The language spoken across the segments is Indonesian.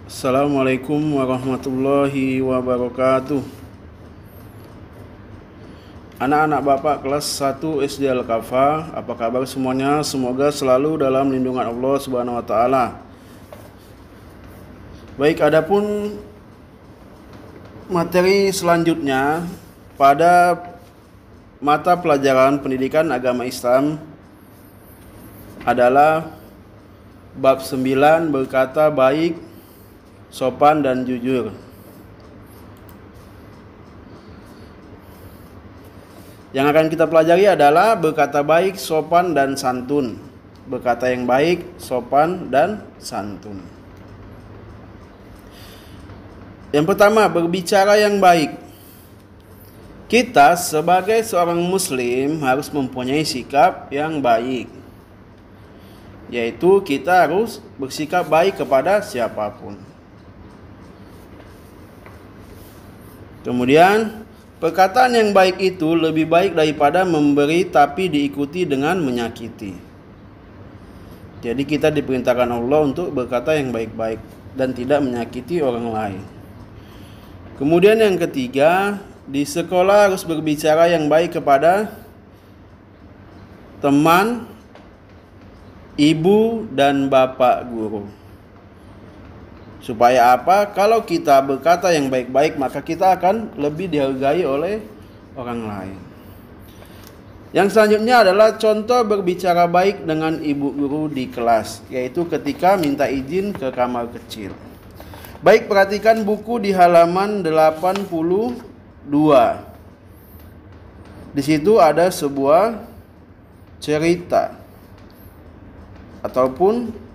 Assalamualaikum warahmatullahi wabarakatuh. Anak-anak Bapak kelas 1 SD Al-Kafa, apa kabar semuanya? Semoga selalu dalam lindungan Allah Subhanahu wa taala. Baik, adapun materi selanjutnya pada mata pelajaran pendidikan agama Islam adalah bab 9, berkata baik, sopan dan jujur. Yang akan kita pelajari adalah berkata baik, sopan dan santun. Berkata yang baik, sopan dan santun. Yang pertama, berbicara yang baik. Kita sebagai seorang muslim harus mempunyai sikap yang baik, yaitu kita harus bersikap baik kepada siapapun. Kemudian, perkataan yang baik itu lebih baik daripada memberi tapi diikuti dengan menyakiti. Jadi kita diperintahkan Allah untuk berkata yang baik-baik dan tidak menyakiti orang lain. Kemudian yang ketiga, di sekolah harus berbicara yang baik kepada teman, ibu, dan bapak guru. Supaya apa? Kalau kita berkata yang baik-baik, maka kita akan lebih dihargai oleh orang lain. Yang selanjutnya adalah contoh berbicara baik dengan ibu guru di kelas, yaitu ketika minta izin ke kamar kecil. Baik, perhatikan buku di halaman 82. Di situ ada sebuah cerita ataupun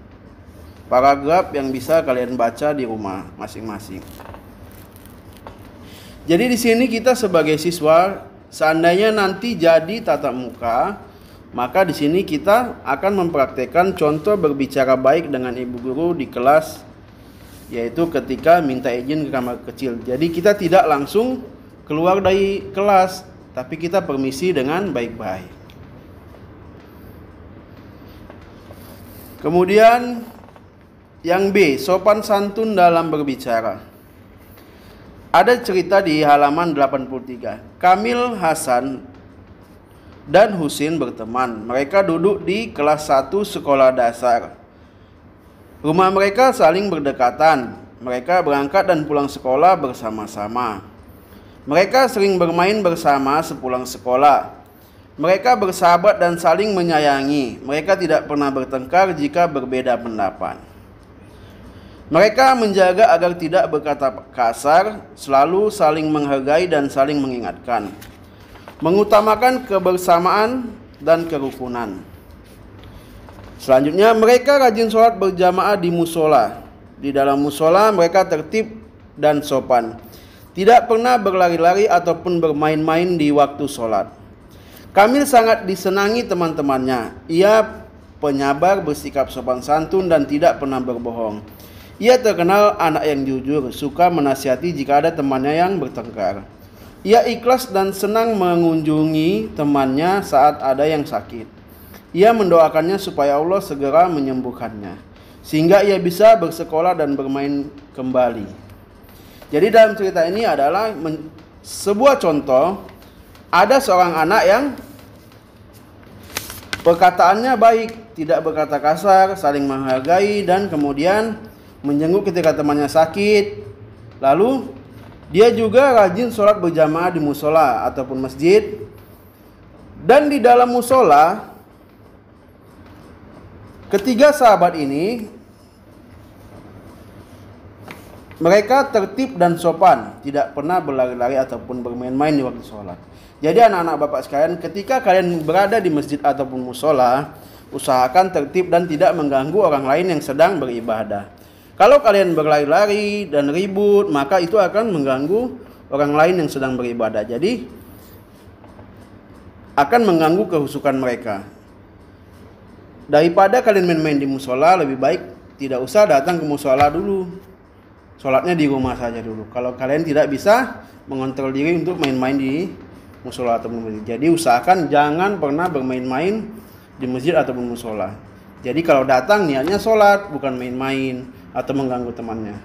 paragraf yang bisa kalian baca di rumah masing-masing. Jadi di sini kita sebagai siswa, seandainya nanti jadi tatap muka, maka di sini kita akan mempraktekkan contoh berbicara baik dengan ibu guru di kelas, yaitu ketika minta izin ke kamar kecil. Jadi kita tidak langsung keluar dari kelas, tapi kita permisi dengan baik-baik. Kemudian yang B, sopan santun dalam berbicara. Ada cerita di halaman 83. Kamil, Hasan, dan Husin berteman. Mereka duduk di kelas 1 sekolah dasar. Rumah mereka saling berdekatan. Mereka berangkat dan pulang sekolah bersama-sama. Mereka sering bermain bersama sepulang sekolah. Mereka bersahabat dan saling menyayangi. Mereka tidak pernah bertengkar jika berbeda pendapat. Mereka menjaga agar tidak berkata kasar, selalu saling menghargai dan saling mengingatkan. Mengutamakan kebersamaan dan kerukunan. Selanjutnya, mereka rajin sholat berjamaah di musola. Di dalam musola mereka tertib dan sopan. Tidak pernah berlari-lari ataupun bermain-main di waktu sholat. Kamil sangat disenangi teman-temannya. Ia penyabar, bersikap sopan santun dan tidak pernah berbohong. Ia terkenal anak yang jujur, suka menasihati jika ada temannya yang bertengkar. Ia ikhlas dan senang mengunjungi temannya saat ada yang sakit. Ia mendoakannya supaya Allah segera menyembuhkannya, sehingga ia bisa bersekolah dan bermain kembali. Jadi dalam cerita ini adalah sebuah contoh, ada seorang anak yang perkataannya baik, tidak berkata kasar, saling menghargai, dan kemudian menjenguk ketika temannya sakit. Lalu dia juga rajin sholat berjamaah di musola ataupun masjid. Dan di dalam musola, ketiga sahabat ini mereka tertib dan sopan, tidak pernah berlari-lari ataupun bermain-main di waktu sholat. Jadi anak-anak Bapak sekalian, ketika kalian berada di masjid ataupun musola, usahakan tertib dan tidak mengganggu orang lain yang sedang beribadah. Kalau kalian berlari-lari dan ribut, maka itu akan mengganggu orang lain yang sedang beribadah. Jadi akan mengganggu kehusukan mereka. Daripada kalian main-main di musola, lebih baik tidak usah datang ke musola dulu. Sholatnya di rumah saja dulu. Kalau kalian tidak bisa mengontrol diri untuk main-main di musola atau masjid. Jadi usahakan jangan pernah bermain-main di masjid ataupun musola. Jadi kalau datang niatnya sholat, bukan main-main atau mengganggu temannya.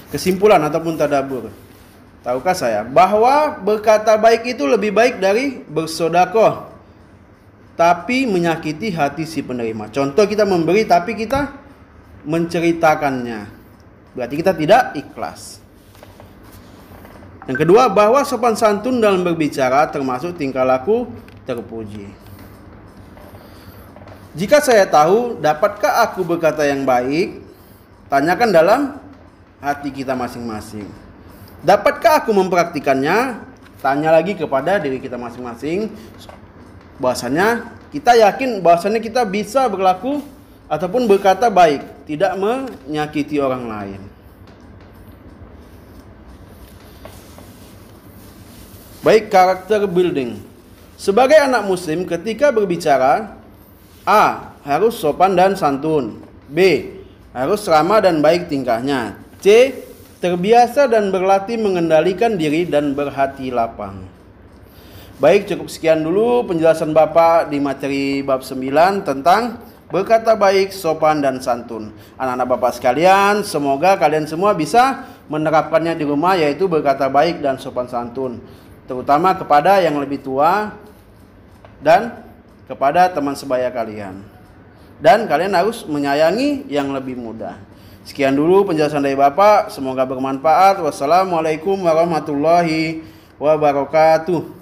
Kesimpulan ataupun tadabbur. Tahukah saya bahwa berkata baik itu lebih baik dari bersedekah tapi menyakiti hati si penerima. Contoh, kita memberi tapi kita menceritakannya, berarti kita tidak ikhlas. Yang kedua, bahwa sopan santun dalam berbicara termasuk tingkah laku terpuji. Jika saya tahu, dapatkah aku berkata yang baik? Tanyakan dalam hati kita masing-masing. Dapatkah aku mempraktikannya? Tanya lagi kepada diri kita masing-masing. Bahwasanya kita yakin bahwasanya kita bisa berlaku ataupun berkata baik, tidak menyakiti orang lain. Baik, karakter building. Sebagai anak muslim, ketika berbicara, A. Harus sopan dan santun. B. Harus ramah dan baik tingkahnya. C. Terbiasa dan berlatih mengendalikan diri dan berhati lapang. Baik, cukup sekian dulu penjelasan Bapak di materi bab 9 tentang berkata baik, sopan, dan santun. Anak-anak Bapak sekalian, semoga kalian semua bisa menerapkannya di rumah, yaitu berkata baik dan sopan santun, terutama kepada yang lebih tua dan kepada teman sebaya kalian. Dan kalian harus menyayangi yang lebih muda. Sekian dulu penjelasan dari Bapak, semoga bermanfaat. Wassalamualaikum warahmatullahi wabarakatuh.